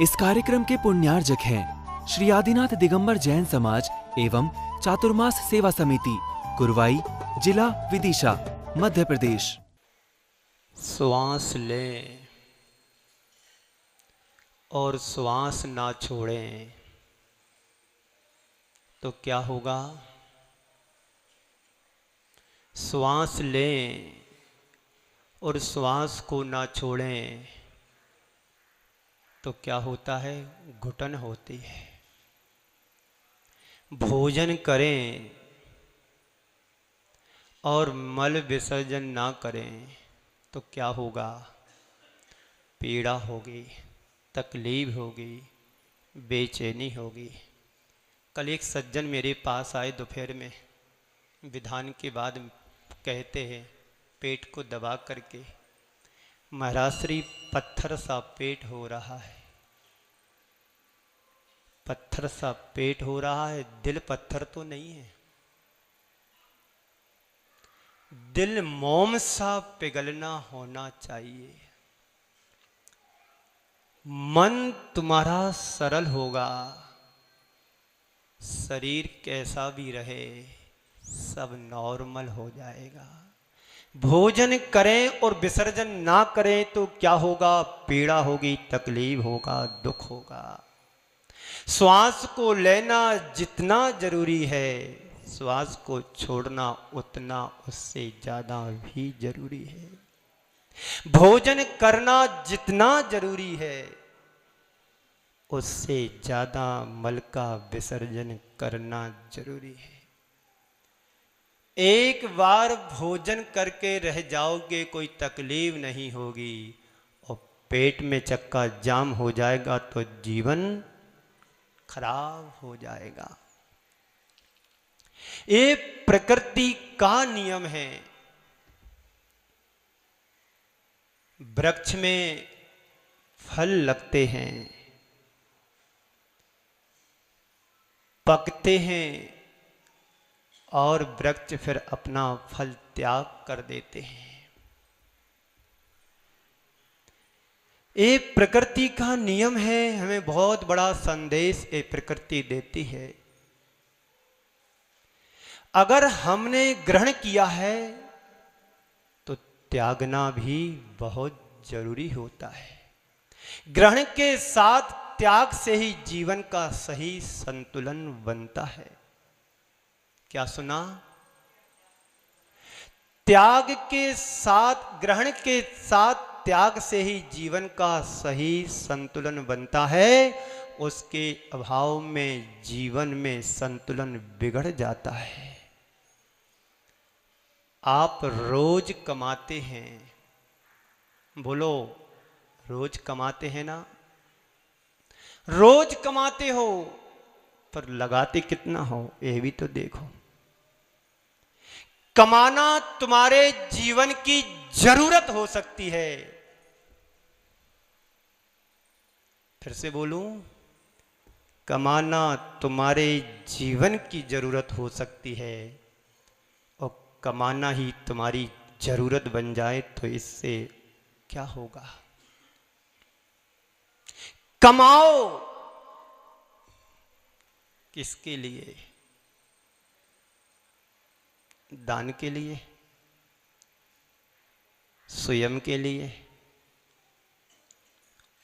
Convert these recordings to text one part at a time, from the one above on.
इस कार्यक्रम के पुण्यार्जक हैं श्री आदिनाथ दिगंबर जैन समाज एवं चातुर्मास सेवा समिति, कुरवाई, जिला विदिशा, मध्य प्रदेश। श्वास लें और श्वास ना छोड़ें तो क्या होगा? श्वास लें और श्वास को ना छोड़ें तो क्या होता है? घुटन होती है। भोजन करें और मल विसर्जन ना करें तो क्या होगा? पीड़ा होगी, तकलीफ होगी, बेचैनी होगी। कल एक सज्जन मेरे पास आए दोपहर में, विधान के बाद कहते हैं पेट को दबा करके, महाराज श्री पत्थर सा पेट हो रहा है, पत्थर सा पेट हो रहा है। दिल पत्थर तो नहीं है, दिल मोम सा पिघलना होना चाहिए। मन तुम्हारा सरल होगा, शरीर कैसा भी रहे सब नॉर्मल हो जाएगा। भोजन करें और विसर्जन ना करें तो क्या होगा? पीड़ा होगी, तकलीफ होगा, दुख होगा। श्वास को लेना जितना जरूरी है, श्वास को छोड़ना उतना उससे ज्यादा भी जरूरी है। भोजन करना जितना जरूरी है, उससे ज्यादा मल का विसर्जन करना जरूरी है। एक बार भोजन करके रह जाओगे कोई तकलीफ नहीं होगी, और पेट में चक्का जाम हो जाएगा तो जीवन खराब हो जाएगा। ये प्रकृति का नियम है। वृक्ष में फल लगते हैं, पकते हैं और वृक्ष फिर अपना फल त्याग कर देते हैं। ये प्रकृति का नियम है। हमें बहुत बड़ा संदेश ये प्रकृति देती है। अगर हमने ग्रहण किया है तो त्यागना भी बहुत जरूरी होता है। ग्रहण के साथ त्याग से ही जीवन का सही संतुलन बनता है। क्या सुना? त्याग के साथ, ग्रहण के साथ त्याग से ही जीवन का सही संतुलन बनता है। उसके अभाव में जीवन में संतुलन बिगड़ जाता है। आप रोज कमाते हैं, बोलो रोज कमाते हैं ना? रोज कमाते हो पर लगाते कितना हो ये भी तो देखो। कमाना तुम्हारे जीवन की जरूरत हो सकती है। फिर से बोलूं, कमाना तुम्हारे जीवन की जरूरत हो सकती है, और कमाना ही तुम्हारी जरूरत बन जाए तो इससे क्या होगा? कमाओ किसके लिए? दान के लिए, स्वयं के लिए,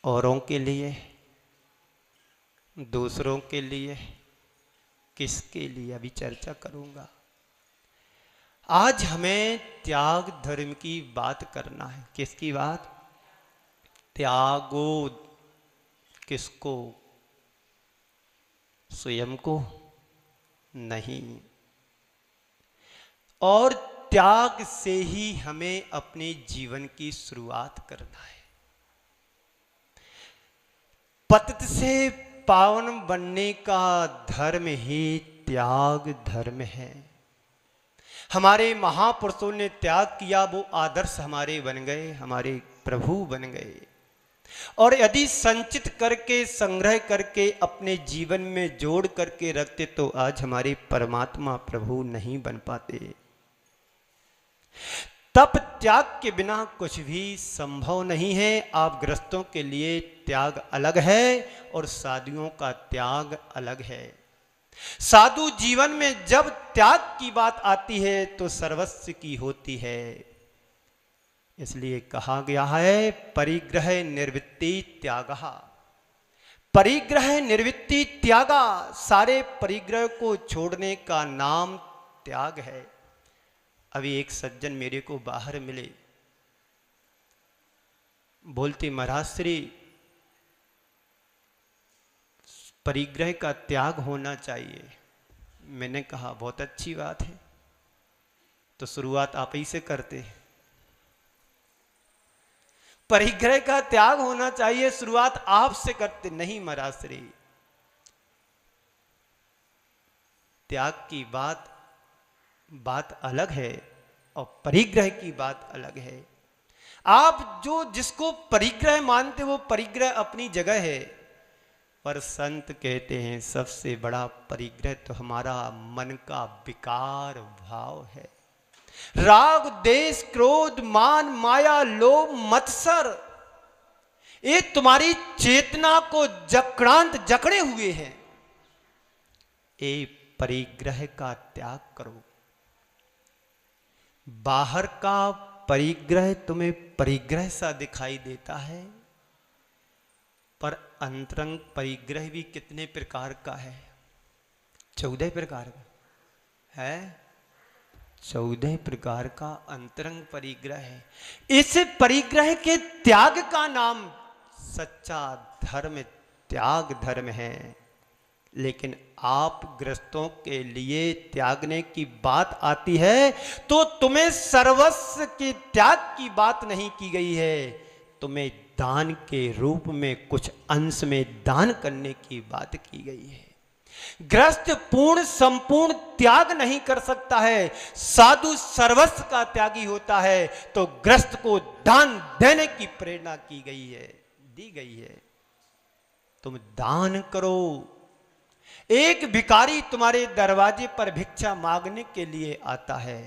औरों के लिए, दूसरों के लिए, किसके लिए? अभी चर्चा करूंगा। आज हमें त्याग धर्म की बात करना है। किसकी बात? त्यागो किसको? स्वयं को नहीं। और त्याग से ही हमें अपने जीवन की शुरुआत करना है। पतित से पावन बनने का धर्म ही त्याग धर्म है। हमारे महापुरुषों ने त्याग किया, वो आदर्श हमारे बन गए, हमारे प्रभु बन गए। और यदि संचित करके, संग्रह करके अपने जीवन में जोड़ करके रखते तो आज हमारे परमात्मा प्रभु नहीं बन पाते। तप त्याग के बिना कुछ भी संभव नहीं है। आप गृहस्थों के लिए त्याग अलग है और साधुओं का त्याग अलग है। साधु जीवन में जब त्याग की बात आती है तो सर्वस्व की होती है। इसलिए कहा गया है परिग्रह निर्वृत्ति त्यागः। परिग्रह निर्वृत्ति त्यागा, सारे परिग्रह को छोड़ने का नाम त्याग है। अभी एक सज्जन मेरे को बाहर मिले, बोलते महाराज श्री परिग्रह का त्याग होना चाहिए। मैंने कहा बहुत अच्छी बात है, तो शुरुआत आप ही से करते हैं। परिग्रह का त्याग होना चाहिए, शुरुआत आपसे करते। नहीं महाराज श्री, त्याग की बात अलग है और परिग्रह की बात अलग है। आप जो जिसको परिग्रह मानते वो परिग्रह अपनी जगह है, पर संत कहते हैं सबसे बड़ा परिग्रह तो हमारा मन का विकार भाव है। राग देश क्रोध मान माया लोभ मत्सर, ये तुम्हारी चेतना को जकड़े हुए हैं। ये परिग्रह का त्याग करो। बाहर का परिग्रह तुम्हें परिग्रह सा दिखाई देता है, पर अंतरंग परिग्रह भी कितने प्रकार का है? 14 प्रकार का है। 14 प्रकार का अंतरंग परिग्रह है। इस परिग्रह के त्याग का नाम सच्चा धर्म त्याग धर्म है। लेकिन आप गृहस्थों के लिए त्यागने की बात आती है तो तुम्हें सर्वस्व के त्याग की बात नहीं की गई है, तुम्हें दान के रूप में कुछ अंश में दान करने की बात की गई है। गृहस्थ पूर्ण संपूर्ण त्याग नहीं कर सकता है, साधु सर्वस्व का त्यागी होता है। तो गृहस्थ को दान देने की प्रेरणा की गई है, दी गई है। तुम दान करो। एक भिखारी तुम्हारे दरवाजे पर भिक्षा मांगने के लिए आता है,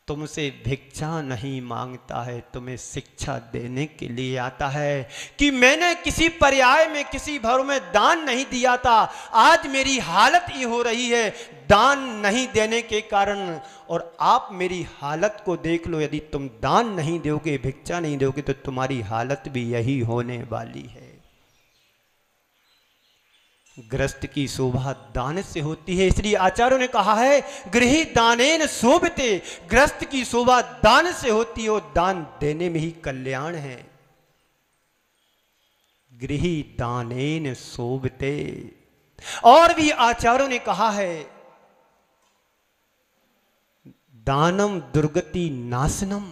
तुमसे भिक्षा नहीं मांगता है, तुम्हें शिक्षा देने के लिए आता है कि मैंने किसी पर्याय में किसी भर में दान नहीं दिया था, आज मेरी हालत ये हो रही है दान नहीं देने के कारण। और आप मेरी हालत को देख लो, यदि तुम दान नहीं दोगे, भिक्षा नहीं दोगे, तो तुम्हारी हालत भी यही होने वाली है। गृहस्थ की शोभा दान से होती है, इसलिए आचार्यों ने कहा है गृही दानेन शोभते। गृहस्थ की शोभा दान से होती है और दान देने में ही कल्याण है। गृही दानेन शोभते। और भी आचार्यों ने कहा है दानम दुर्गति नाशनम।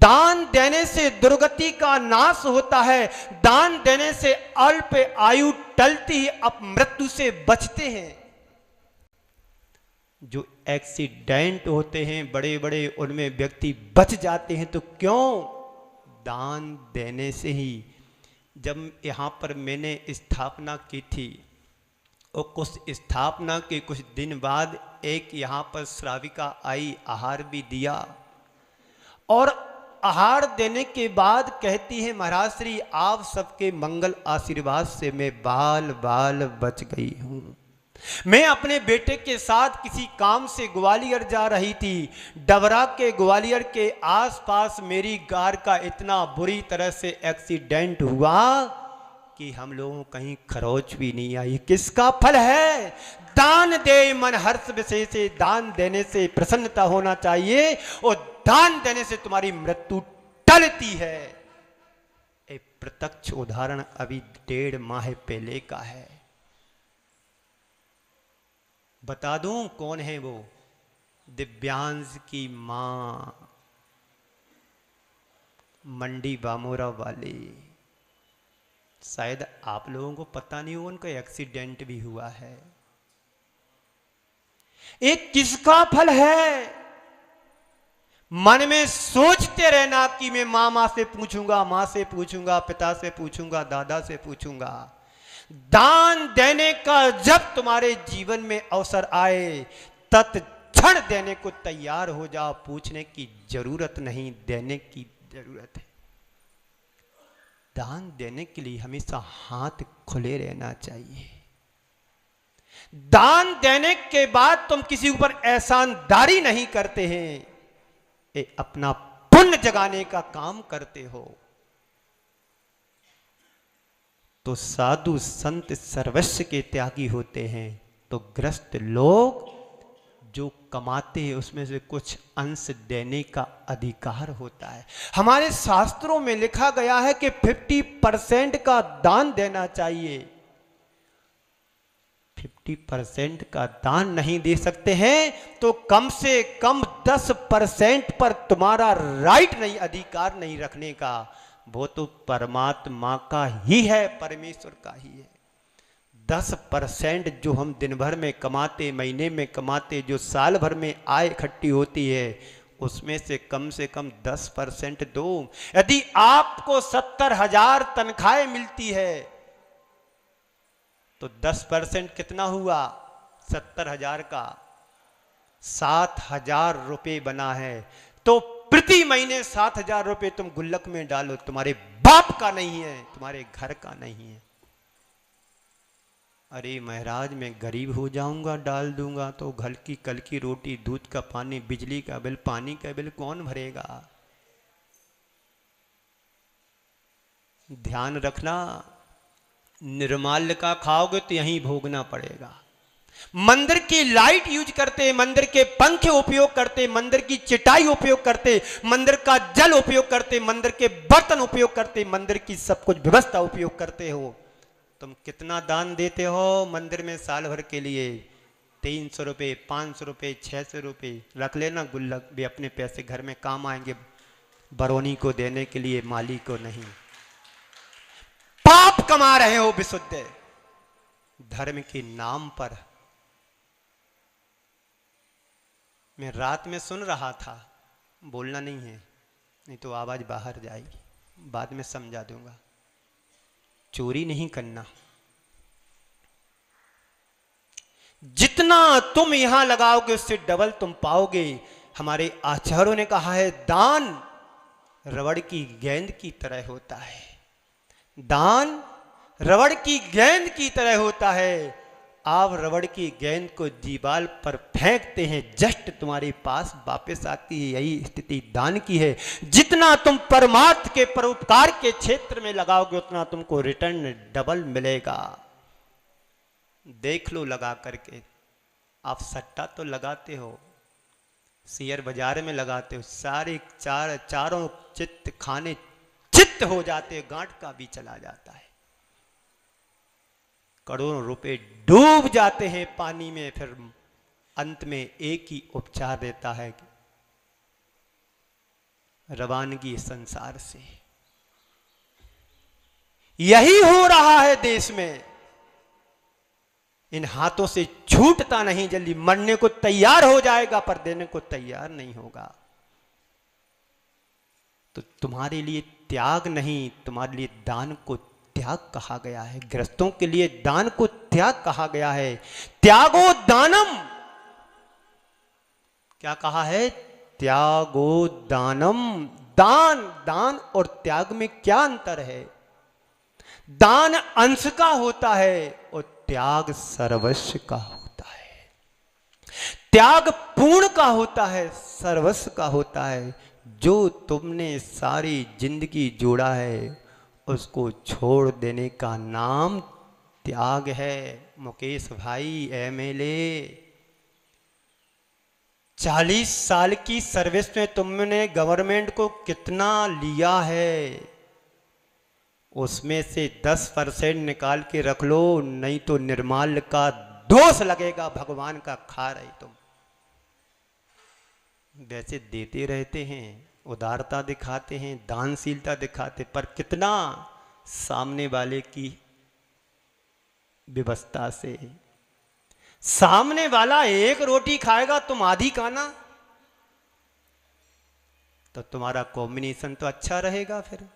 दान देने से दुर्गति का नाश होता है। दान देने से अल्प आयु टलती ही अब मृत्यु से बचते हैं। जो एक्सीडेंट होते हैं बड़े बड़े, उनमें व्यक्ति बच जाते हैं, तो क्यों? दान देने से ही। जब यहाँ पर मैंने स्थापना की थी और कुछ स्थापना के कुछ दिन बाद एक यहाँ पर श्राविका आई, आहार भी दिया। और आहार देने के बाद कहती है महाराज श्री आप सबके मंगल आशीर्वाद से मैं बाल बाल बच गई हूं। मैं अपने बेटे के साथ किसी काम से ग्वालियर जा रही थी। डबरा के ग्वालियर के आसपास मेरी कार का इतना बुरी तरह से एक्सीडेंट हुआ कि हम लोगों को कहीं खरोच भी नहीं आई। किसका फल है? दान दे मन हर्ष विशेष से। दान देने से प्रसन्नता होना चाहिए और दान देने से तुम्हारी मृत्यु टलती है। एक प्रत्यक्ष उदाहरण अभी 1.5 माह पहले का है, बता दूं कौन है वो? दिव्यांश की मां, मंडी बामोरा वाली। शायद आप लोगों को पता नहीं हो, उनका एक्सीडेंट भी हुआ है। एक किसका फल है? मन में सोचते रहना कि मैं मामा से पूछूंगा, मां से पूछूंगा, पिता से पूछूंगा, दादा से पूछूंगा। दान देने का जब तुम्हारे जीवन में अवसर आए, तत्क्षण क्षण देने को तैयार हो जाओ। पूछने की जरूरत नहीं, देने की जरूरत है। दान देने के लिए हमेशा हाथ खुले रहना चाहिए। दान देने के बाद तुम किसी ऊपर एहसानदारी नहीं करते हैं, ये अपना पुण्य जगाने का काम करते हो। तो साधु संत सर्वस्व के त्यागी होते हैं। तो ग्रस्त लोग जो कमाते हैं उसमें से कुछ अंश देने का अधिकार होता है। हमारे शास्त्रों में लिखा गया है कि 50% का दान देना चाहिए। 50% का दान नहीं दे सकते हैं तो कम से कम 10% पर तुम्हारा राइट नहीं, अधिकार नहीं रखने का। वो तो परमात्मा का ही है, परमेश्वर का ही है। 10% जो हम दिन भर में कमाते, महीने में कमाते, जो साल भर में आय इकट्ठी होती है, उसमें से कम 10% दो। यदि आपको 70,000 तनख्वाहें मिलती है तो 10% कितना हुआ? 70,000 का 7,000 रुपये बना है। तो प्रति महीने 7,000 रुपये तुम गुल्लक में डालो। तुम्हारे बाप का नहीं है, तुम्हारे घर का नहीं है। अरे महाराज मैं गरीब हो जाऊंगा, डाल दूंगा तो घर की कल की रोटी, दूध का पानी, बिजली का बिल, पानी का बिल कौन भरेगा? ध्यान रखना, निर्माल्य का खाओगे तो यहीं भोगना पड़ेगा। मंदिर की लाइट यूज करते, मंदिर के पंखे उपयोग करते, मंदिर की चटाई उपयोग करते, मंदिर का जल उपयोग करते, मंदिर के बर्तन उपयोग करते, मंदिर की सब कुछ व्यवस्था उपयोग करते हो। तुम कितना दान देते हो मंदिर में साल भर के लिए? 300 रुपये, 500 रुपये, 600 रुपये रख लेना गुल्लक, भी अपने पैसे घर में काम आएंगे, बरौनी को देने के लिए, माली को नहीं। पाप कमा रहे हो विशुद्ध धर्म के नाम पर। मैं रात में सुन रहा था, बोलना नहीं है नहीं तो आवाज बाहर जाएगी, बाद में समझा दूंगा। चोरी नहीं करना, जितना तुम यहां लगाओगे उससे डबल तुम पाओगे। हमारे आचार्यों ने कहा है दान रबड़ की गेंद की तरह होता है। दान रबड़ की गेंद की तरह होता है। आप रबड़ की गेंद को दीवार पर फेंकते हैं, जस्ट तुम्हारे पास वापस आती है। यही स्थिति दान की है। जितना तुम परमात्मा के परोपकार के क्षेत्र में लगाओगे उतना तुमको रिटर्न डबल मिलेगा। देख लो लगा करके। आप सट्टा तो लगाते हो, शेयर बाजार में लगाते हो, सारे चारों चित्त खाने चित्त हो जाते, गांठ का भी चला जाता है। करोड़ों रुपए डूब जाते हैं पानी में। फिर अंत में एक ही उपचार देता है कि रवानगी संसार से। यही हो रहा है देश में। इन हाथों से छूटता नहीं, जल्दी मरने को तैयार हो जाएगा पर देने को तैयार नहीं होगा। तो तुम्हारे लिए त्याग नहीं, तुम्हारे लिए दान को त्याग कहा गया है। गृहस्थों के लिए दान को त्याग कहा गया है। त्यागो दानम, क्या कहा है? त्यागो दानम। दान, दान और त्याग में क्या अंतर है? दान अंश का होता है और त्याग सर्वस्व का होता है। त्याग पूर्ण का होता है, सर्वस्व का होता है। जो तुमने सारी जिंदगी जोड़ा है उसको छोड़ देने का नाम त्याग है। मुकेश भाई एमएलए, 40 साल की सर्विस में तुमने गवर्नमेंट को कितना लिया है? उसमें से 10% निकाल के रख लो, नहीं तो निर्माल्य का दोष लगेगा। भगवान का खा रहे तुम। वैसे देते रहते हैं, उदारता दिखाते हैं, दानशीलता दिखाते, पर कितना सामने वाले की व्यवस्था से। सामने वाला एक रोटी खाएगा, तुम आधी खाना, तो तुम्हारा कॉम्बिनेशन तो अच्छा रहेगा। फिर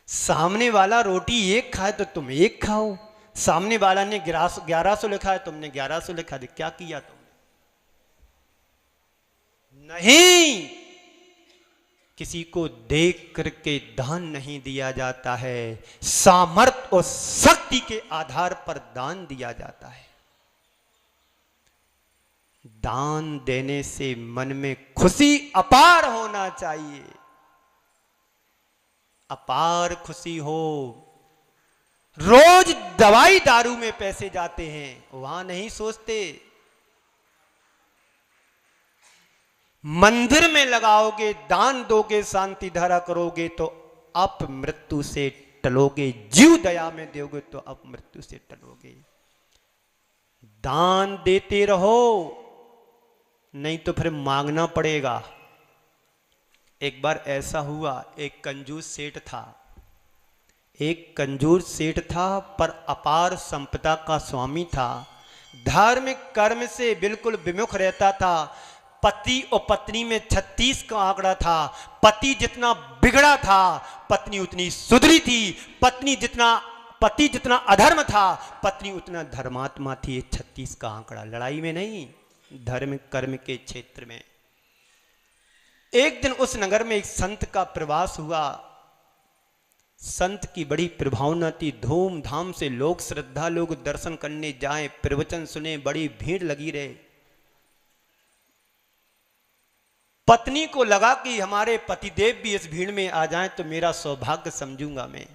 सामने वाला रोटी एक खाए तो तुम एक खाओ। सामने वाला ने 1100 लिखा है, तुमने 1100 लिखा है, क्या किया तुमने? नहीं, किसी को देख करके दान नहीं दिया जाता है, सामर्थ्य और शक्ति के आधार पर दान दिया जाता है। दान देने से मन में खुशी अपार होना चाहिए, अपार खुशी हो। रोज दवाई दारू में पैसे जाते हैं, वहां नहीं सोचते। मंदिर में लगाओगे, दान दोगे, शांति धारा करोगे तो आप मृत्यु से टलोगे, जीव दया में दोगे तो आप मृत्यु से टलोगे। दान देते रहो, नहीं तो फिर मांगना पड़ेगा। एक बार ऐसा हुआ, एक कंजूस सेठ था, पर अपार संपदा का स्वामी था। धार्मिक कर्म से बिल्कुल विमुख रहता था। पति और पत्नी में 36 का आंकड़ा था। पति जितना बिगड़ा था, पत्नी उतनी सुधरी थी। पति जितना अधर्म था, पत्नी उतना धर्मात्मा थी। 36 का आंकड़ा, लड़ाई में नहीं, धर्म कर्म के क्षेत्र में। एक दिन उस नगर में एक संत का प्रवास हुआ। संत की बड़ी प्रभावना थी, धूमधाम से लोग, श्रद्धा लोग दर्शन करने जाएं, प्रवचन सुने, बड़ी भीड़ लगी रहे। पत्नी को लगा कि हमारे पतिदेव भी इस भीड़ में आ जाएं तो मेरा सौभाग्य समझूंगा मैं।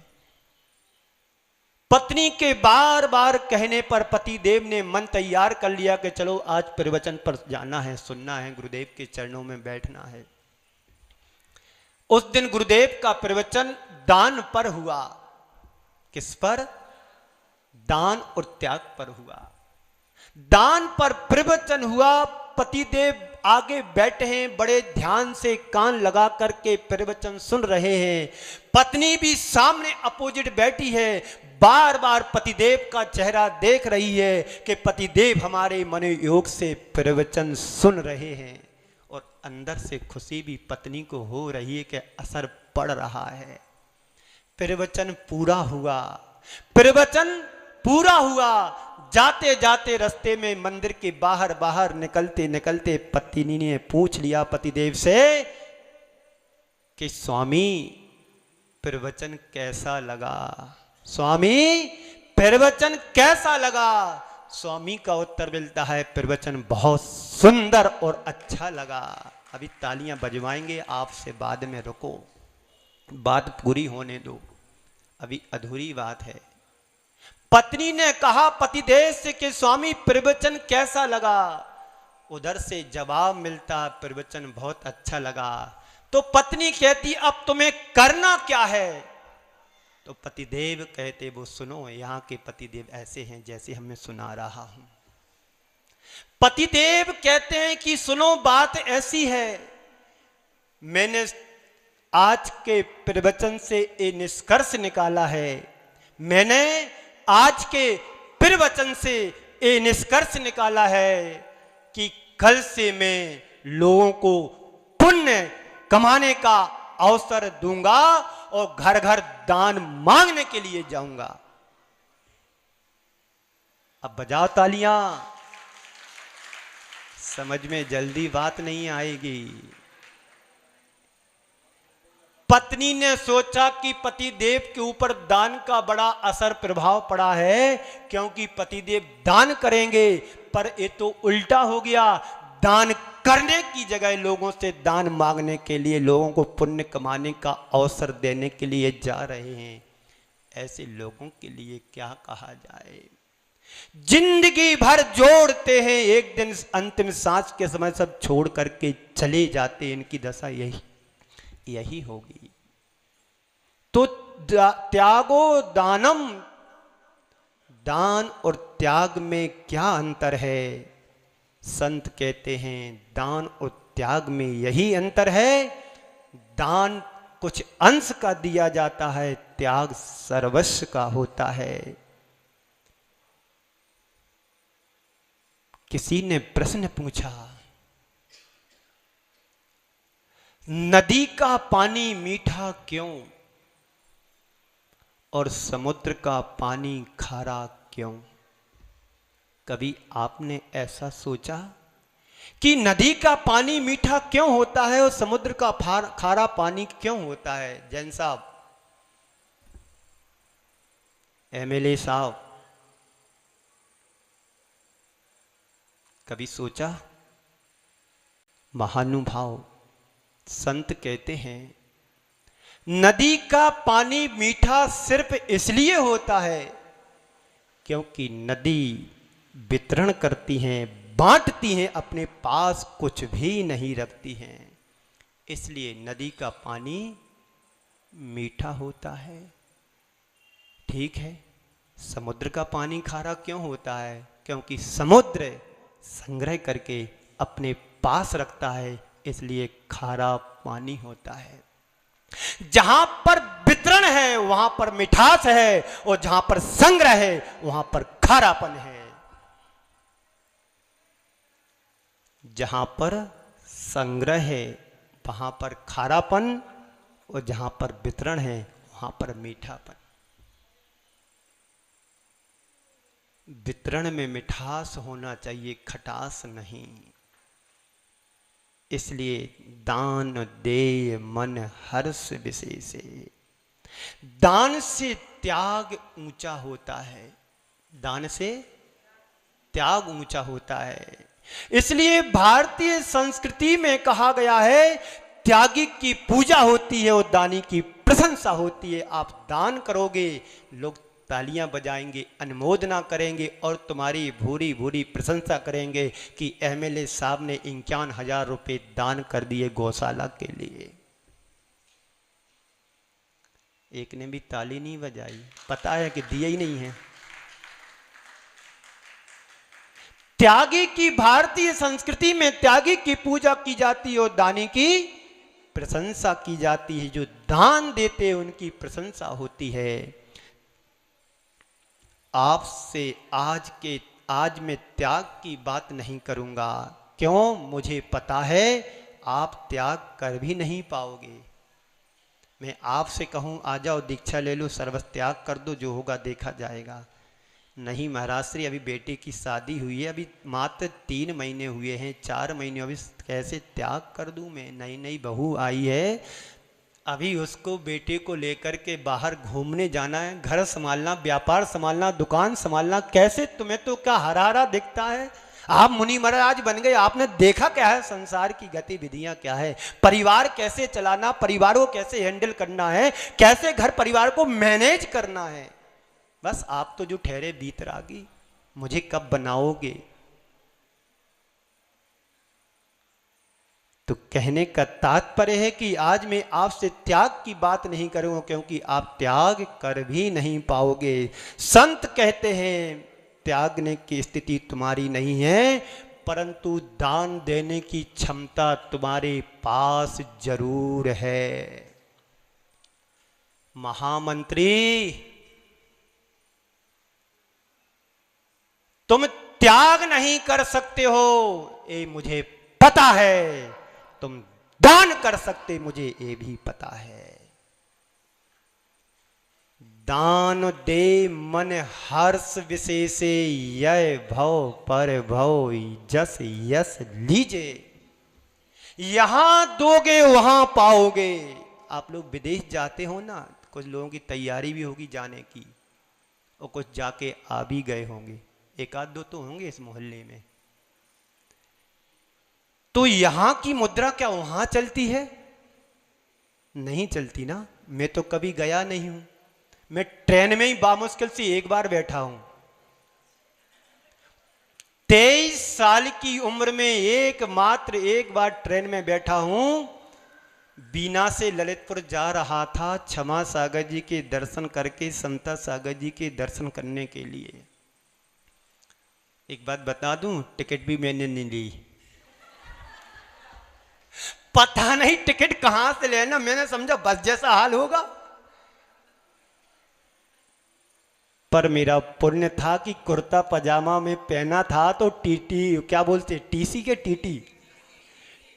पत्नी के बार बार कहने पर पतिदेव ने मन तैयार कर लिया कि चलो आज प्रवचन पर जाना है, सुनना है, गुरुदेव के चरणों में बैठना है। उस दिन गुरुदेव का प्रवचन दान पर हुआ। किस पर? दान और त्याग पर हुआ। दान पर प्रवचन हुआ। पतिदेव आगे बैठे हैं, बड़े ध्यान से कान लगा करके प्रवचन सुन रहे हैं। पत्नी भी सामने अपोजिट बैठी है, बार बार पतिदेव का चेहरा देख रही है कि पतिदेव हमारे मनोयोग से प्रवचन सुन रहे हैं। और अंदर से खुशी भी पत्नी को हो रही है कि असर पड़ रहा है। प्रवचन पूरा हुआ। जाते जाते रास्ते में मंदिर के बाहर निकलते पत्नी ने पूछ लिया पतिदेव से कि स्वामी प्रवचन कैसा लगा? स्वामी का उत्तर मिलता है, प्रवचन बहुत सुंदर और अच्छा लगा। अभी तालियां बजवाएंगे, आपसे बाद में रुको, बात पूरी होने दो, अभी अधूरी बात है। पत्नी ने कहा पतिदेव से कि स्वामी प्रवचन कैसा लगा? उधर से जवाब मिलता, प्रवचन बहुत अच्छा लगा। तो पत्नी कहती अब तुम्हें करना क्या है? तो पतिदेव कहते वो सुनो, यहाँ के पतिदेव ऐसे हैं जैसे हमें सुना रहा हूं। पतिदेव कहते हैं कि सुनो, बात ऐसी है, मैंने आज के प्रवचन से ये निष्कर्ष निकाला है, कि कल से मैं लोगों को पुण्य कमाने का अवसर दूंगा और घर घर दान मांगने के लिए जाऊंगा। अब बजाओ तालियां, समझ में जल्दी बात नहीं आएगी। पत्नी ने सोचा कि पतिदेव के ऊपर दान का बड़ा असर प्रभाव पड़ा है, क्योंकि पतिदेव दान करेंगे, पर ये तो उल्टा हो गया। दान करने की जगह लोगों से दान मांगने के लिए, लोगों को पुण्य कमाने का अवसर देने के लिए जा रहे हैं। ऐसे लोगों के लिए क्या कहा जाए? जिंदगी भर जोड़ते हैं, एक दिन अंतिम सांस के समय सब छोड़ करके चले जाते हैं। इनकी दशा यही होगी। तो त्यागो दानम, दान और त्याग में क्या अंतर है? संत कहते हैं दान और त्याग में यही अंतर है, दान कुछ अंश का दिया जाता है, त्याग सर्वस्व का होता है। किसी ने प्रश्न पूछा, नदी का पानी मीठा क्यों और समुद्र का पानी खारा क्यों? कभी आपने ऐसा सोचा? कि नदी का पानी मीठा क्यों होता है और समुद्र का खारा पानी क्यों होता है। जैन साहब, एमएलए साहब, कभी सोचा? महानुभाव संत कहते हैं नदी का पानी मीठा सिर्फ इसलिए होता है क्योंकि नदी वितरण करती हैं, बांटती हैं, अपने पास कुछ भी नहीं रखती हैं, इसलिए नदी का पानी मीठा होता है। ठीक है, समुद्र का पानी खारा क्यों होता है? क्योंकि समुद्र संग्रह करके अपने पास रखता है, इसलिए खारा पानी होता है। जहां पर वितरण है वहां पर मिठास है, और जहां पर संग्रह है वहां पर खारापन है। जहां पर संग्रह है वहां पर खारापन, और जहां पर वितरण है वहां पर मीठापन। वितरण में मिठास होना चाहिए, खटास नहीं। इसलिए दान दे मन हर्ष विशेषे, दान से त्याग ऊंचा होता है, दान से त्याग ऊंचा होता है। इसलिए भारतीय संस्कृति में कहा गया है त्यागी की पूजा होती है और दानी की प्रशंसा होती है। आप दान करोगे, लोग तालियां बजाएंगे, अनुमोदना करेंगे और तुम्हारी भूरी भूरी प्रशंसा करेंगे कि एमएलए साहब ने 51,000 रुपए दान कर दिए गौशाला के लिए। एक ने भी ताली नहीं बजाई, पता है कि दिए ही नहीं है। त्यागी की, भारतीय संस्कृति में त्यागी की पूजा की जाती है और दानी की प्रशंसा की जाती है। जो दान देते हैं उनकी प्रशंसा होती है। आपसे आज मैं त्याग की बात नहीं करूंगा। क्यों? मुझे पता है आप त्याग कर भी नहीं पाओगे। मैं आपसे कहूं आ जाओ दीक्षा ले लो, सर्वस्व त्याग कर दो, जो होगा देखा जाएगा। नहीं महाराज श्री, अभी बेटे की शादी हुई है, अभी मात्र 3 महीने हुए हैं, 4 महीने, अभी कैसे त्याग कर दूं मैं? नई बहू आई है, अभी उसको बेटे को लेकर के बाहर घूमने जाना है, घर संभालना, व्यापार संभालना, दुकान संभालना। कैसे? तुम्हें तो क्या हरा हरा दिखता है? आप मुनि महाराज बन गए, आपने देखा क्या है संसार की गतिविधियां क्या है, परिवार कैसे चलाना, परिवार को कैसे हैंडल करना है, कैसे घर परिवार को मैनेज करना है। बस आप तो जो ठहरे बीतरागी, मुझे कब बनाओगे? तो कहने का तात्पर्य है कि आज मैं आपसे त्याग की बात नहीं करूंगा, क्योंकि आप त्याग कर भी नहीं पाओगे। संत कहते हैं त्यागने की स्थिति तुम्हारी नहीं है, परंतु दान देने की क्षमता तुम्हारे पास जरूर है। महामंत्री, तुम त्याग नहीं कर सकते हो, ये मुझे पता है। तुम दान कर सकते, मुझे ये भी पता है। दान दे मन हर्ष विशेषे, यह भव पर भव जस यस लीजे। यहां दोगे वहां पाओगे। आप लोग विदेश जाते हो ना, कुछ लोगों की तैयारी भी होगी जाने की, और कुछ जाके आ भी गए होंगे, 1 आध 2 तो होंगे इस मोहल्ले में। तो यहां की मुद्रा क्या वहां चलती है? नहीं चलती ना। मैं तो कभी गया नहीं हूं, मैं ट्रेन में ही बामुश्किल से 1 बार बैठा हूं। 23 साल की उम्र में एकमात्र 1 बार ट्रेन में बैठा हूं। बीना से ललितपुर जा रहा था क्षमा सागर जी के दर्शन करके, संता सागर जी के दर्शन करने के लिए। एक बात बता दूं, टिकट भी मैंने नहीं ली। पता नहीं टिकट कहां से लेना, मैंने समझा बस जैसा हाल होगा। पर मेरा पुण्य था कि कुर्ता पजामा में पहना था, तो टीटी क्या बोलते, टीसी के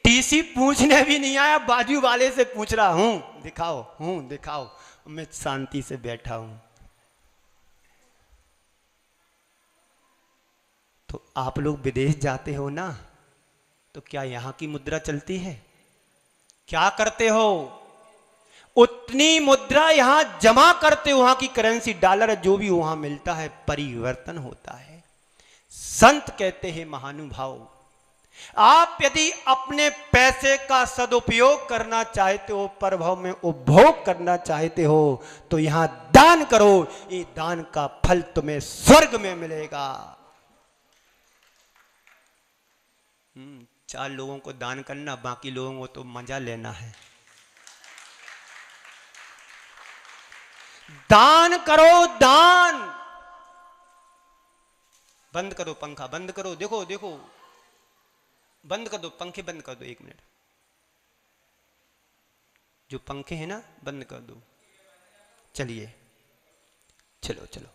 टीसी पूछने भी नहीं आया, बाजू वाले से पूछ रहा हूं दिखाओ। मैं शांति से बैठा हूं। तो आप लोग विदेश जाते हो ना, तो क्या यहां की मुद्रा चलती है? क्या करते हो? उतनी मुद्रा यहां जमा करते हो, वहां की करेंसी डॉलर जो भी वहां मिलता है परिवर्तन होता है। संत कहते हैं महानुभाव, आप यदि अपने पैसे का सदुपयोग करना चाहते हो, प्रभाव में उपभोग करना चाहते हो, तो यहां दान करो। ये दान का फल तुम्हें स्वर्ग में मिलेगा। 4 लोगों को दान करना, बाकी लोगों को तो मजा लेना है। दान करो, दान। बंद करो पंखा, बंद करो। देखो देखो, बंद कर दो पंखे, बंद कर दो। 1 मिनट, जो पंखे हैं ना बंद कर दो। चलिए, चलो चलो।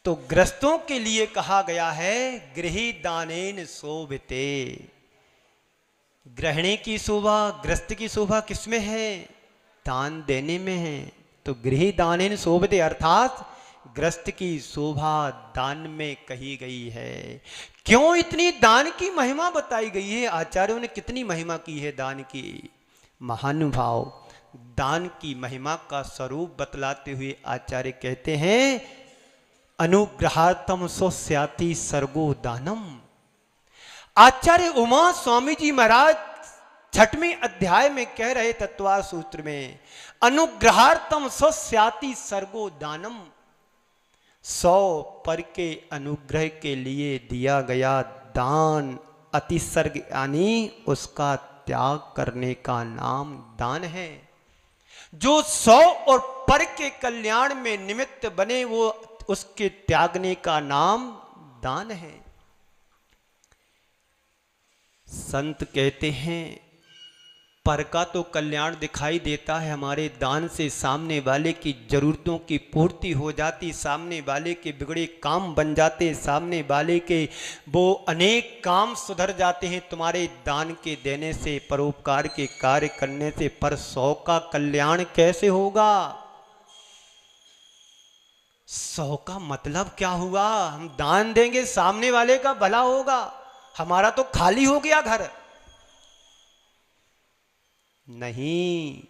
तो ग्रस्तों के लिए कहा गया है गृही दानेन शोभिते। ग्रहणी की शोभा, ग्रस्त की शोभा किसमें है? दान देने में है। तो गृही दानेन शोभिते अर्थात ग्रस्त की शोभा दान में कही गई है। क्यों इतनी दान की महिमा बताई गई है? आचार्यों ने कितनी महिमा की है दान की? महानुभाव, दान की महिमा का स्वरूप बतलाते हुए आचार्य कहते हैं अनुग्रहार्थम स्वस्याति सर्गो दानम। आचार्य उमा स्वामी जी महाराज 6वें अध्याय में कह रहे तत्वार सूत्र में, अनुग्रहार्थम स्वस्याति सर्गो दानम। 100 पर के अनुग्रह के लिए दिया गया दान, अतिसर्ग यानी उसका त्याग करने का नाम दान है। जो 100 और पर के कल्याण में निमित्त बने, वो उसके त्यागने का नाम दान है। संत कहते हैं पर का तो कल्याण दिखाई देता है हमारे दान से, सामने वाले की जरूरतों की पूर्ति हो जाती, सामने वाले के बिगड़े काम बन जाते, सामने वाले के वो अनेक काम सुधर जाते हैं तुम्हारे दान के देने से, परोपकार के कार्य करने से। पर 100 का कल्याण कैसे होगा? 100 का मतलब क्या हुआ? हम दान देंगे, सामने वाले का भला होगा, हमारा तो खाली हो गया घर। नहीं,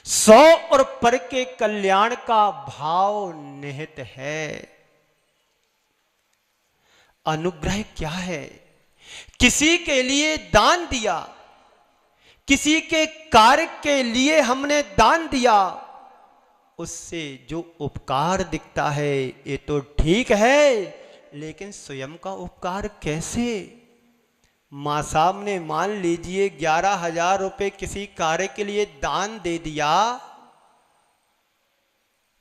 100 और पर के कल्याण का भाव निहित है। अनुग्रह क्या है? किसी के लिए दान दिया, किसी के कार्य के लिए हमने दान दिया, उससे जो उपकार दिखता है ये तो ठीक है, लेकिन स्वयं का उपकार कैसे? मां साहब ने मान लीजिए 11,000 रुपए किसी कार्य के लिए दान दे दिया,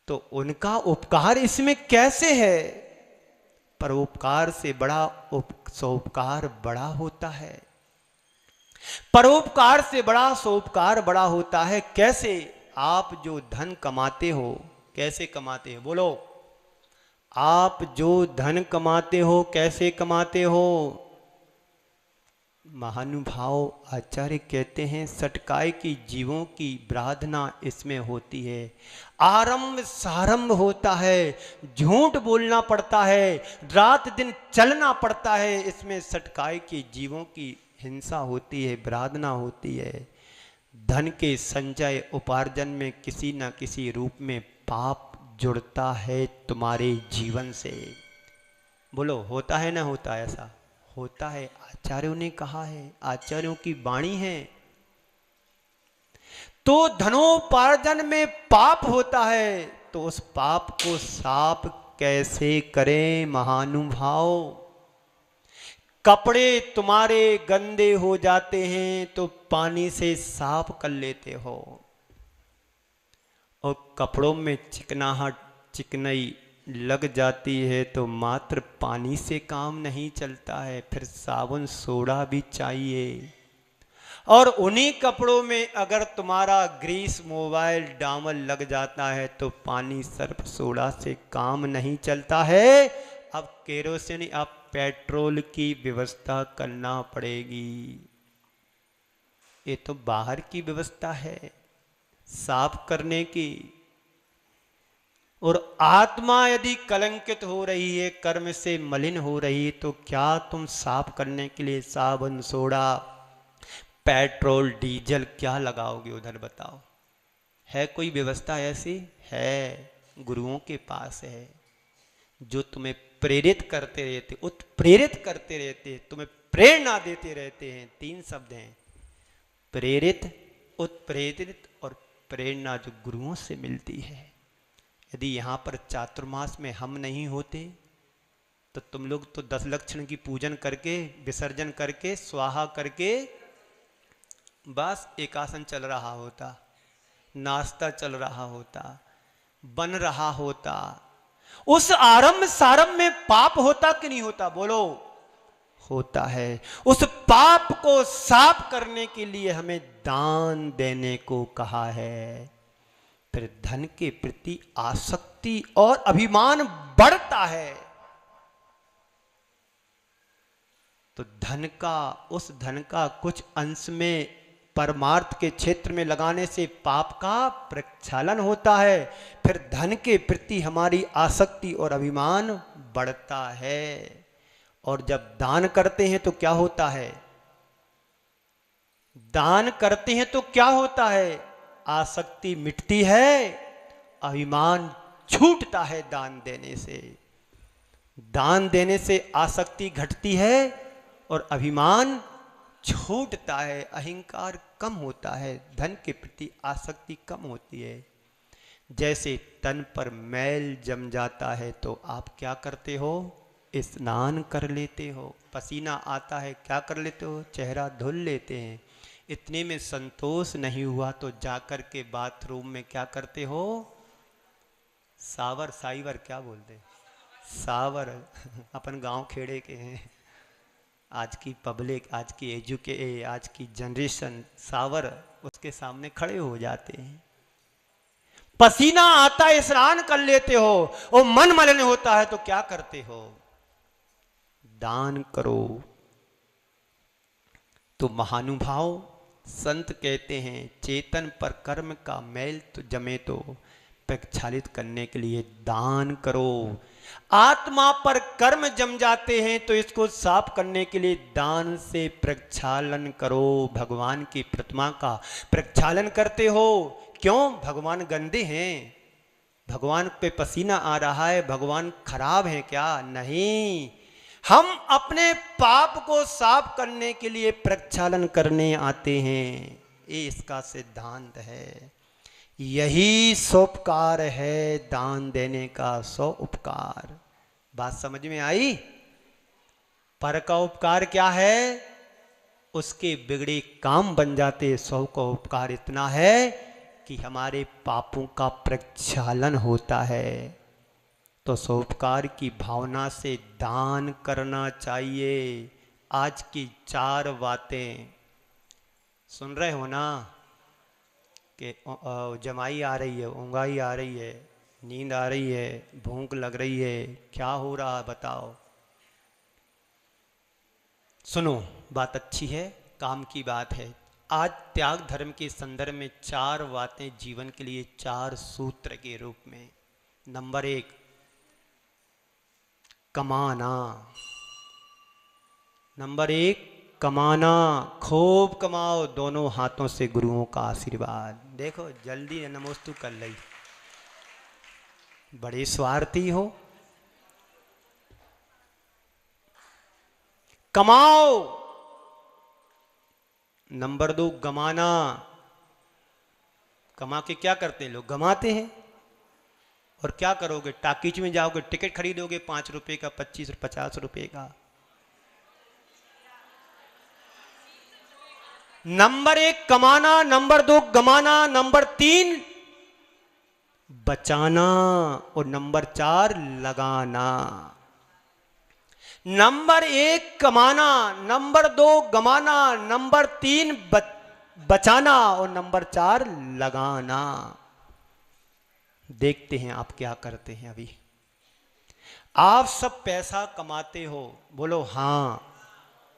तो उनका उपकार इसमें कैसे है? परोपकार से बड़ा सोपकार बड़ा होता है। परोपकार से बड़ा सोपकार बड़ा होता है। कैसे? आप जो धन कमाते हो, कैसे कमाते हो? बोलो, आप जो धन कमाते हो कैसे कमाते हो? महानुभाव आचार्य कहते हैं सटकाए की जीवों की प्रार्थना इसमें होती है। आरंभ सारंभ होता है, झूठ बोलना पड़ता है, रात दिन चलना पड़ता है, इसमें सटकाए की जीवों की हिंसा होती है, प्रार्थना होती है। धन के संचय उपार्जन में किसी न किसी रूप में पाप जुड़ता है तुम्हारे जीवन से। बोलो, होता है ना होता है? ऐसा होता है। आचार्यों ने कहा है, आचार्यों की वाणी है। तो धनोपार्जन में पाप होता है, तो उस पाप को साफ कैसे करें महानुभाव? कपड़े तुम्हारे गंदे हो जाते हैं तो पानी से साफ कर लेते हो, और कपड़ों में चिकनाहट चिकनाई लग जाती है तो मात्र पानी से काम नहीं चलता है, फिर साबुन सोडा भी चाहिए। और उन्हीं कपड़ों में अगर तुम्हारा ग्रीस मोबाइल डामर लग जाता है तो पानी सर्फ सोडा से काम नहीं चलता है। अब केरोसिन, अब पेट्रोल की व्यवस्था करना पड़ेगी। ये तो बाहर की व्यवस्था है साफ करने की। और आत्मा यदि कलंकित हो रही है, कर्म से मलिन हो रही है, तो क्या तुम साफ करने के लिए साबुन, सोडा, पेट्रोल, डीजल क्या लगाओगे उधर? बताओ, है कोई व्यवस्था ऐसी? है, गुरुओं के पास है, जो तुम्हें प्रेरित करते रहते, उत्प्रेरित करते रहते, तुम्हें प्रेरणा देते रहते हैं। 3 शब्द हैं, प्रेरित, उत्प्रेरित और प्रेरणा, जो गुरुओं से मिलती है। यदि यहाँ पर चातुर्मास में हम नहीं होते तो तुम लोग तो 10 लक्षण की पूजन करके, विसर्जन करके, स्वाहा करके बस एकासन चल रहा होता, नाश्ता चल रहा होता, बन रहा होता। उस आरंभ सारंभ में पाप होता कि नहीं होता? बोलो, होता है। उस पाप को साफ करने के लिए हमें दान देने को कहा है। फिर धन के प्रति आसक्ति और अभिमान बढ़ता है, तो धन का, उस धन का कुछ अंश में परमार्थ के क्षेत्र में लगाने से पाप का प्रक्षालन होता है। फिर धन के प्रति हमारी आसक्ति और अभिमान बढ़ता है। और जब दान करते हैं तो क्या होता है? दान करते हैं तो क्या होता है? आसक्ति मिटती है, अभिमान छूटता है दान देने से। दान देने से आसक्ति घटती है और अभिमान छूटता है, अहंकार कम होता है, धन के प्रति आसक्ति कम होती है। जैसे तन पर मैल जम जाता है तो आप क्या करते हो? स्नान कर लेते हो। पसीना आता है, क्या कर लेते हो? चेहरा धुल लेते हैं। इतने में संतोष नहीं हुआ तो जाकर के बाथरूम में क्या करते हो? सावर, साइवर क्या बोलते हैं? सावर अपन गांव खेड़े के हैं। आज की पब्लिक, आज की आज की जनरेशन सावर उसके सामने खड़े हो जाते हैं। पसीना आता है, स्नान कर लेते हो, और मन मलिन होता है तो क्या करते हो? दान करो। तो महानुभाव संत कहते हैं, चेतन पर कर्म का मैल तो जमे तो प्रक्षालित करने के लिए दान करो। आत्मा पर कर्म जम जाते हैं तो इसको साफ करने के लिए दान से प्रक्षालन करो। भगवान की प्रतिमा का प्रक्षालन करते हो। क्यों? भगवान गंदे हैं? भगवान पे पसीना आ रहा है, भगवान खराब है क्या? नहीं, हम अपने पाप को साफ करने के लिए प्रक्षालन करने आते हैं। ये इसका सिद्धांत है। यही सोपकार है दान देने का, सो उपकार। बात समझ में आई? पर का उपकार क्या है? उसके बिगड़े काम बन जाते। सौ का उपकार इतना है कि हमारे पापों का प्रक्षालन होता है। तो सोपकार की भावना से दान करना चाहिए। आज की 4 बातें सुन रहे हो ना? कि जमाई आ रही है, ऊँगाई आ रही है, नींद आ रही है, भूख लग रही है, क्या हो रहा है बताओ? सुनो, बात अच्छी है, काम की बात है। आज त्याग धर्म के संदर्भ में 4 बातें जीवन के लिए, 4 सूत्र के रूप में। नंबर 1, कमाना। नंबर 1, कमाना। खूब कमाओ, दोनों हाथों से गुरुओं का आशीर्वाद। देखो जल्दी नमोस्तु कर ली, बड़े स्वार्थी हो। कमाओ। नंबर 2, गमाना। कमा के क्या करते हैं लोग? गमाते हैं। और क्या करोगे? टाकीज में जाओगे, टिकट खरीदोगे 5 रुपए का, 25 और 50 रुपए का। नंबर 1 कमाना, नंबर 2 गमाना, नंबर 3 बचाना, और नंबर 4 लगाना। नंबर 1 कमाना, नंबर 2 गमाना, नंबर 3 बचाना, और नंबर 4 लगाना। देखते हैं आप क्या करते हैं। अभी आप सब पैसा कमाते हो, बोलो हाँ,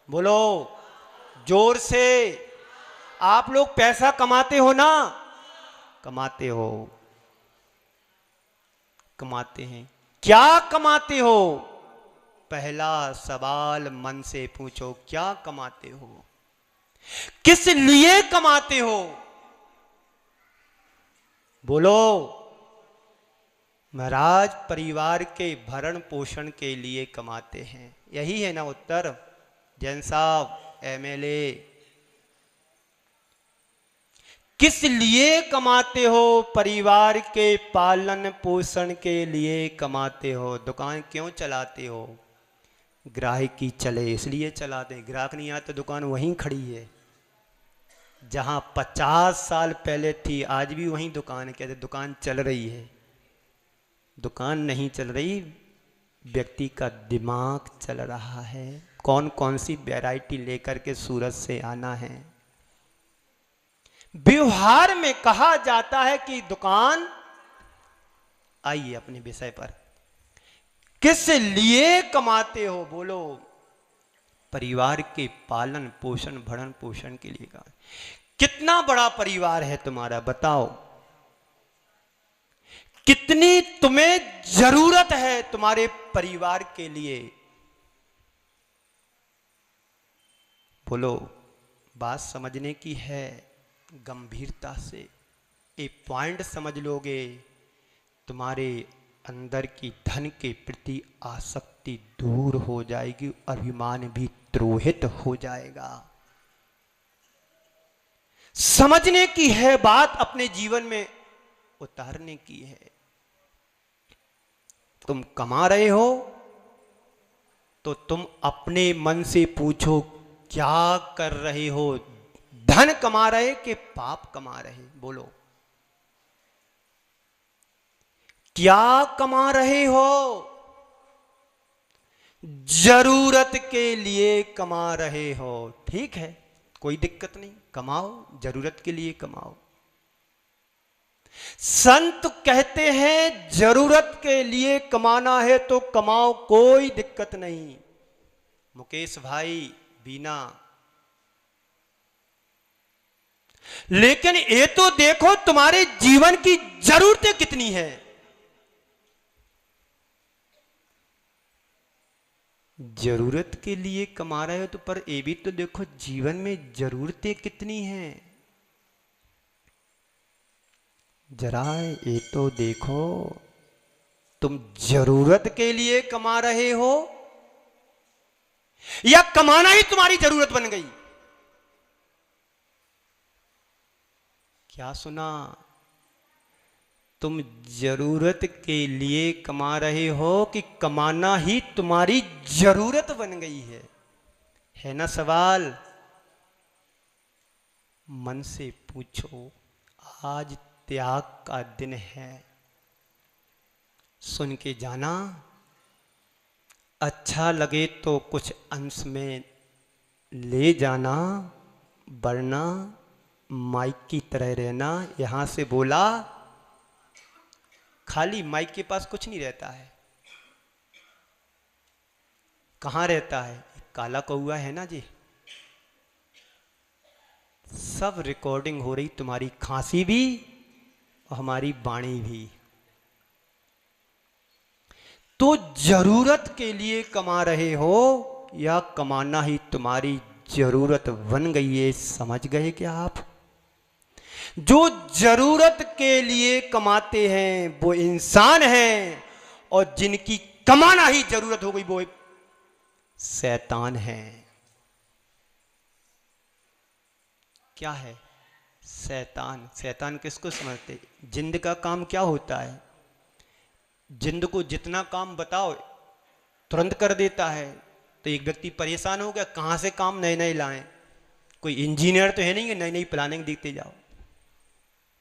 बोलो जोर से। आप लोग पैसा कमाते हो ना? कमाते हो। कमाते हैं? क्या कमाते हो? पहला सवाल मन से पूछो, क्या कमाते हो? किस लिए कमाते हो? बोलो। महाराज, परिवार के भरण पोषण के लिए कमाते हैं। यही है ना उत्तर? जैन साहब, एमएलए, किस लिए कमाते हो? परिवार के पालन पोषण के लिए कमाते हो। दुकान क्यों चलाते हो? ग्राहकी चले इसलिए चलाते। ग्राहक नहीं आते, दुकान वहीं खड़ी है जहां 50 साल पहले थी, आज भी वहीं दुकान। कहते दुकान चल रही है। दुकान नहीं चल रही, व्यक्ति का दिमाग चल रहा है। कौन कौन सी वैरायटी लेकर के सूरत से आना है। व्यवहार में कहा जाता है कि दुकान, आइए अपने विषय पर, किस लिए कमाते हो? बोलो। परिवार के पालन पोषण भरण पोषण के लिए। का कितना बड़ा परिवार है तुम्हारा, बताओ। कितनी तुम्हें जरूरत है तुम्हारे परिवार के लिए? बोलो। बात समझने की है, गंभीरता से एक पॉइंट समझ लोगे, तुम्हारे अंदर की धन के प्रति आसक्ति दूर हो जाएगी, अभिमान भी द्रोहित हो जाएगा। समझने की है बात, अपने जीवन में उतारने की है। तुम कमा रहे हो तो तुम अपने मन से पूछो, क्या कर रहे हो? धन कमा रहे कि पाप कमा रहे? बोलो। क्या कमा रहे हो? जरूरत के लिए कमा रहे हो, ठीक है, कोई दिक्कत नहीं, कमाओ, जरूरत के लिए कमाओ। संत कहते हैं जरूरत के लिए कमाना है तो कमाओ, कोई दिक्कत नहीं। मुकेश भाई, बीना, लेकिन ये तो देखो तुम्हारे जीवन की जरूरतें कितनी हैं। जरूरत के लिए कमा रहे हो तो, पर ये भी तो देखो जीवन में जरूरतें कितनी हैं। जरा ये तो देखो, तुम जरूरत के लिए कमा रहे हो या कमाना ही तुम्हारी जरूरत बन गई? क्या सुना? तुम जरूरत के लिए कमा रहे हो कि कमाना ही तुम्हारी जरूरत बन गई है ना सवाल? मन से पूछो। आज त्याग का दिन है, सुन के जाना। अच्छा लगे तो कुछ अंश में ले जाना, वरना माइक की तरह रहना। यहां से बोला, खाली माइक के पास कुछ नहीं रहता है। कहां रहता है? काला कौआ है ना जी, सब रिकॉर्डिंग हो रही, तुम्हारी खांसी भी और हमारी वाणी भी। तो जरूरत के लिए कमा रहे हो या कमाना ही तुम्हारी जरूरत बन गई है? समझ गए क्या आप? जो जरूरत के लिए कमाते हैं वो इंसान हैं, और जिनकी कमाना ही जरूरत हो गई वो शैतान है। क्या है? शैतान। शैतान किसको समझते? जिंद का काम क्या होता है? जिंद को जितना काम बताओ तुरंत कर देता है। तो एक व्यक्ति परेशान हो गया, कहां से काम नए नए लाएं? कोई इंजीनियर तो है नहीं कि नई नई प्लानिंग देखते जाओ।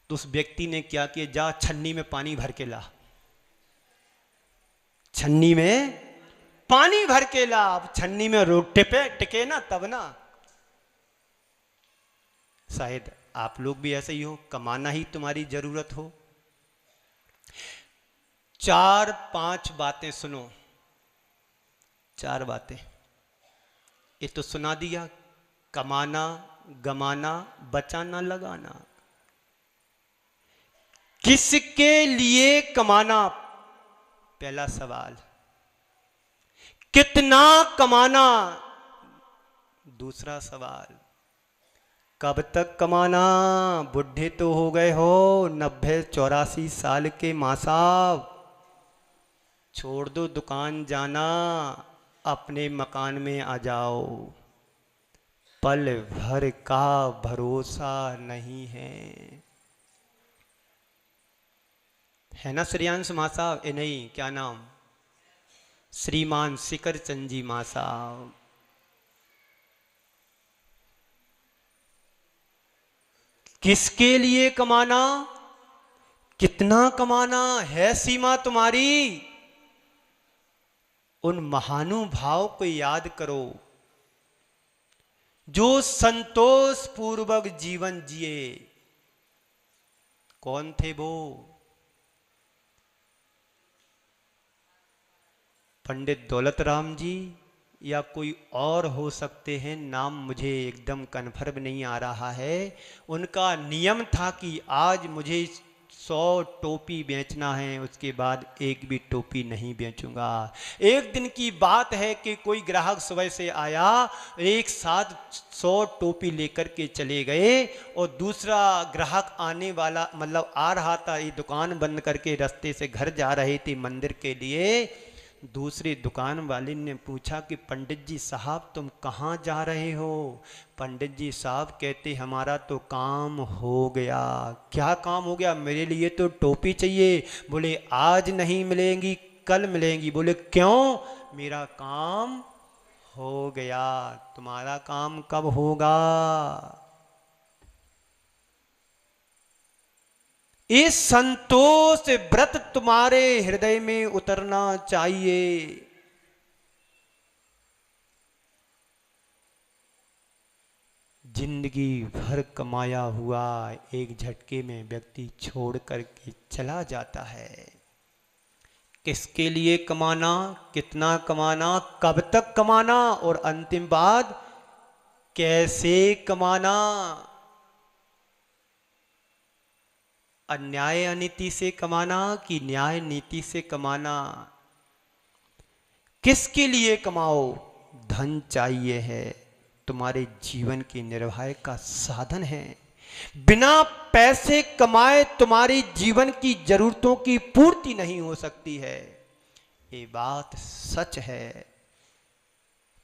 तो उस व्यक्ति ने क्या किया, जा छन्नी में पानी भर के ला, छन्नी में पानी भर के ला। अब छन्नी में रोग टिके ना, तब ना। शायद आप लोग भी ऐसे ही हो, कमाना ही तुम्हारी जरूरत हो। 4-5 बातें सुनो, 4 बातें। ये तो सुना दिया, कमाना, गमाना, बचाना, लगाना। किसके लिए कमाना? पहला सवाल, कितना कमाना? दूसरा सवाल, कब तक कमाना? बुढ़े तो हो गए हो, 90-84 साल के मां साहब, छोड़ दो दुकान जाना, अपने मकान में आ जाओ, पल भर का भरोसा नहीं है ना श्रेयांश मां साहब? ए नहीं, क्या नाम, श्रीमान शिखर चंद जी मां साहब। किसके लिए कमाना? कितना कमाना है सीमा तुम्हारी? उन महानुभाव को याद करो जो संतोष पूर्वक जीवन जिए। कौन थे वो? पंडित दौलत राम जी या कोई और हो सकते हैं, नाम मुझे एकदम कन्फर्म नहीं आ रहा है। उनका नियम था कि आज मुझे 100 टोपी बेचना है, उसके बाद एक भी टोपी नहीं बेचूंगा। एक दिन की बात है कि कोई ग्राहक सुबह से आया, एक साथ 100 टोपी लेकर के चले गए, और दूसरा ग्राहक आने वाला मतलब आ रहा था, ये दुकान बंद करके रास्ते से घर जा रहे थे मंदिर के लिए। दूसरे दुकान वाले ने पूछा कि पंडित जी साहब तुम कहाँ जा रहे हो? पंडित जी साहब कहते हमारा तो काम हो गया। क्या काम हो गया? मेरे लिए तो टोपी चाहिए। बोले आज नहीं मिलेंगी, कल मिलेंगी। बोले क्यों? मेरा काम हो गया। तुम्हारा काम कब होगा? इस संतोष व्रत तुम्हारे हृदय में उतरना चाहिए। जिंदगी भर कमाया हुआ एक झटके में व्यक्ति छोड़ करके चला जाता है। किसके लिए कमाना? कितना कमाना? कब तक कमाना? और अंतिम बात, कैसे कमाना? अन्याय अनीति से कमाना कि न्याय नीति से कमाना? किसके लिए कमाओ? धन चाहिए है, तुम्हारे जीवन की निर्वाह का साधन है। बिना पैसे कमाए तुम्हारी जीवन की जरूरतों की पूर्ति नहीं हो सकती है। ये बात सच है।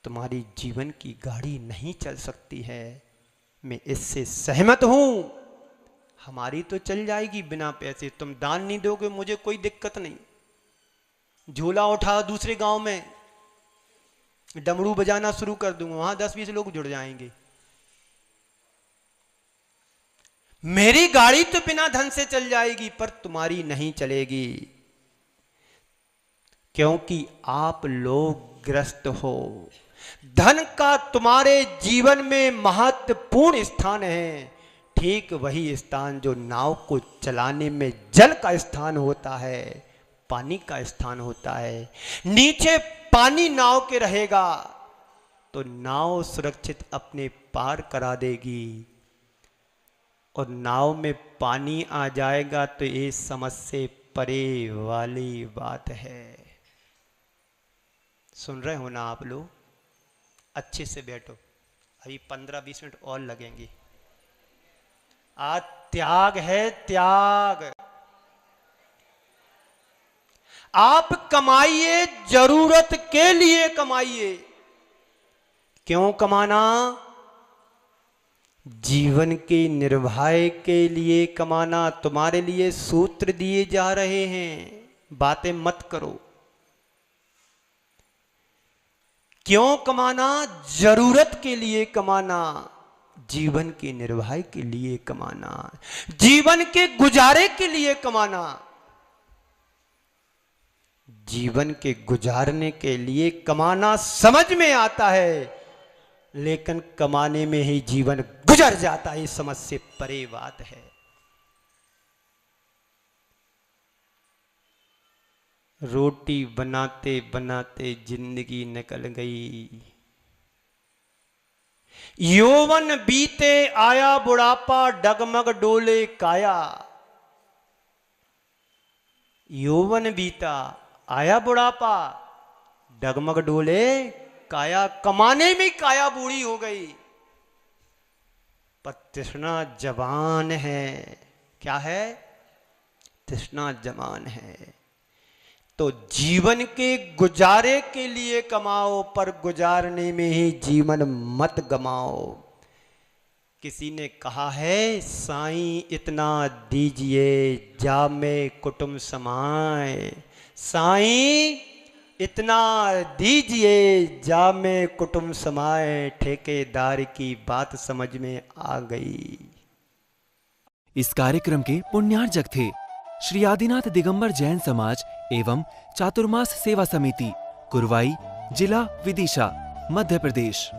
तुम्हारी जीवन की गाड़ी नहीं चल सकती है, मैं इससे सहमत हूं। हमारी तो चल जाएगी बिना पैसे। तुम दान नहीं दोगे मुझे कोई दिक्कत नहीं, झोला उठा दूसरे गांव में डमरू बजाना शुरू कर दूंगा, वहां 10-20 लोग जुड़ जाएंगे। मेरी गाड़ी तो बिना धन से चल जाएगी, पर तुम्हारी नहीं चलेगी, क्योंकि आप लोग ग्रस्त हो। धन का तुम्हारे जीवन में महत्वपूर्ण स्थान है, ठीक वही स्थान जो नाव को चलाने में जल का स्थान होता है, पानी का स्थान होता है। नीचे पानी नाव के रहेगा तो नाव सुरक्षित अपने पार करा देगी, और नाव में पानी आ जाएगा तो ये समझ से परे वाली बात है। सुन रहे हो ना आप लोग? अच्छे से बैठो, अभी 15-20 मिनट और लगेंगे। आज त्याग है, त्याग। आप कमाइए, जरूरत के लिए कमाइए। क्यों कमाना? जीवन के निर्वाह के लिए कमाना। तुम्हारे लिए सूत्र दिए जा रहे हैं, बातें मत करो। क्यों कमाना? जरूरत के लिए कमाना, जीवन के निर्वाह के लिए कमाना, जीवन के गुजारे के लिए कमाना। जीवन के गुजारने के लिए कमाना समझ में आता है, लेकिन कमाने में ही जीवन गुजर जाता है, समझ से परे बात है। रोटी बनाते बनाते जिंदगी निकल गई। यौवन बीते आया बुढ़ापा, डगमग डोले काया। यौवन बीता, आया बुढ़ापा, डगमग डोले काया, कमाने में काया बूढ़ी हो गई, पर तृष्णा जवान है। क्या है? तृष्णा जवान है। तो जीवन के गुजारे के लिए कमाओ, पर गुजारने में ही जीवन मत गमाओ। किसी ने कहा है, साईं इतना दीजिए जामे कुटुंब समाए, साईं इतना दीजिए जामे कुटुंब समाए, ठेकेदार की बात समझ में आ गई। इस कार्यक्रम के पुण्यार्जक थे श्री आदिनाथ दिगंबर जैन समाज एवं चातुर्मास सेवा समिति, कुरवाई, जिला विदिशा, मध्य प्रदेश।